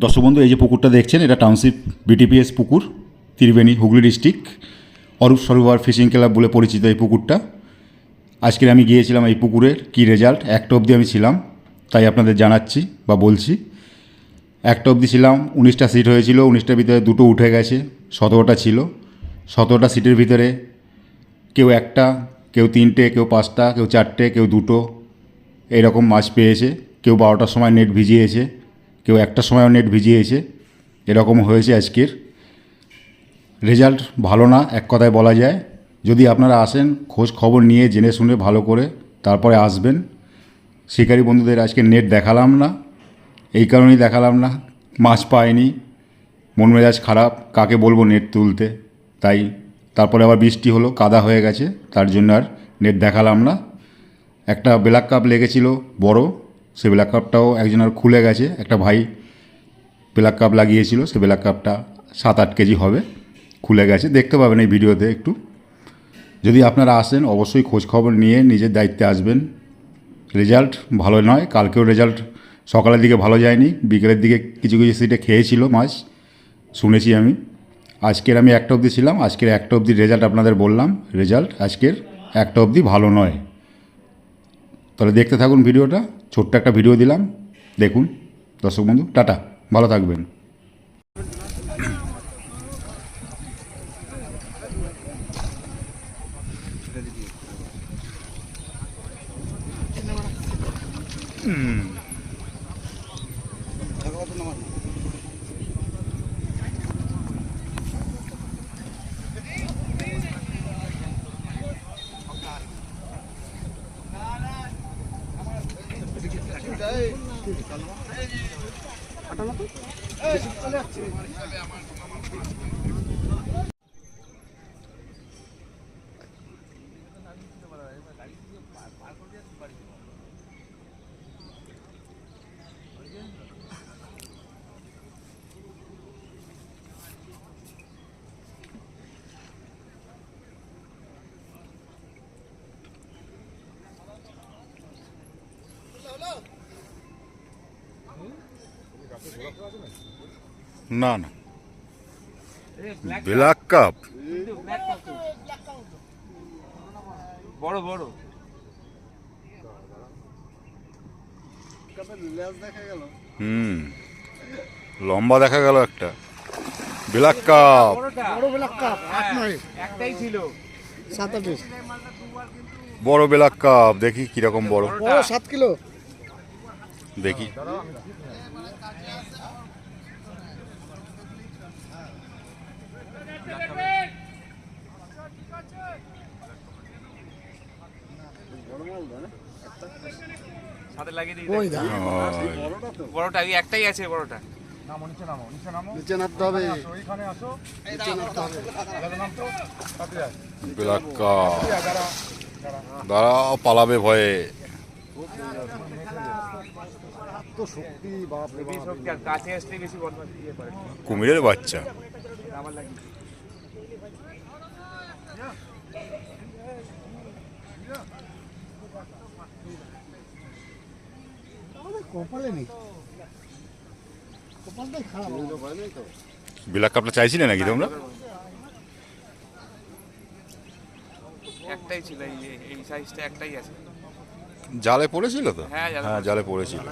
দর্শক বন্ধু, এই যে পুকুরটা দেখছেন, এটা টাউনশিপ বিটিপিএস পুকুর, ত্রিবেণী, হুগলি ডিস্ট্রিক্ট। অরূপ সরোবর ফিশিং ক্লাব বলে পরিচিত এই পুকুরটা। আজকে আমি গিয়েছিলাম এই পুকুরের কী রেজাল্ট, একটা অবধি আমি ছিলাম, তাই আপনাদের জানাচ্ছি বা বলছি। একটা অবধি ছিলাম, 19টা সিট হয়েছিল, 19টার ভিতরে দুটো উঠে গেছে, 17টা ছিল। 17টা সিটের ভিতরে কেউ একটা, কেউ তিনটে, কেউ পাঁচটা, কেউ চারটে, কেউ দুটো এরকম মাছ পেয়েছে। কেউ 12টার সময় নেট ভিজিয়েছে, কেউ একটার সময়ও নেট ভিজিয়েছে। এরকম হয়েছে আজকের রেজাল্ট। ভালো না, এক কথায় বলা যায়। যদি আপনারা আসেন, খোঁজ খবর নিয়ে জেনে শুনে ভালো করে তারপরে আসবেন। শিকারী বন্ধুদের আজকে নেট দেখালাম না, এই কারণেই দেখালাম না, মাছ পায়নি, মন মেজাজ খারাপ, কাকে বলবো নেট তুলতে। তাই তারপরে আবার বৃষ্টি হলো, কাদা হয়ে গেছে, তার জন্য আর নেট দেখালাম না। একটা ব্ল্যাক কাপ লেগেছিল বড়, সে ব্ল্যাক কাপটাও একজনের খুলে গেছে। একটা ভাই ব্ল্যাক কাপ লাগিয়েছিল, সে ব্ল্যাক কাপটা 7-8 কেজি হবে, খুলে গেছে। দেখতে পাবেন এই ভিডিওতে একটু। যদি আপনারা আসেন, অবশ্যই খোঁজ খবর নিয়ে নিজের দায়িত্বে আসবেন। রেজাল্ট ভালো নয়। কালকেও রেজাল্ট সকালের দিকে ভালো যায়নি, বিকেলের দিকে কিছু কিছু সিটে খেয়েছিল মাছ, শুনেছি আমি। আজকের আমি একটা অবধি ছিলাম, আজকের একটা অবধি রেজাল্ট আপনাদের বললাম। রেজাল্ট আজকের একটা অবধি ভালো নয়। তাহলে দেখতে থাকুন ভিডিওটা, ছোট্ট একটা ভিডিও দিলাম, দেখুন। দর্শক বন্ধু, টাটা, ভালো থাকবেন। না না, ব্ল্যাক কাপ বড় বড় লম্বা দেখা গেল একটা ব্ল্যাক কাপ। বড় ব্ল্যাক কাপ 8-9 একটাই ছিল 27 বড় ব্ল্যাক কাপ, দেখি কিরকম বড়। বড় 7 কিলো। দেখি সাথে লাগিয়ে দিই। ওই দা বড়টা এই একটাই আছে, বড়টা। নিচে নামতে হবে। ব্ল্যাক কাপ, দাঁড়াও, পালাবে ভয়ে। তো শক্তি, বাপ রে বেশি শক্তি, আর কাছে আসলে বেশি বদমাশ ইয়ে করে। কুমিরের বাচ্চা। আমার লাগে কপালে নেই, কপালটাই খারাপ। ব্ল্যাক কাপটা চাইছিলে নাকি তোমরা? একটাই ছিল, এই সাইজটা একটাই আছে। জালে পড়েছিল তো? হ্যাঁ, জালে হ্যাঁ, জালে পড়েছিল।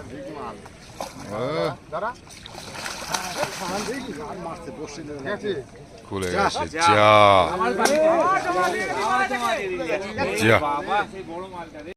খুলে গেছে। যা আমার বাড়ি যা বাবা, সেই বড় মালটা রে।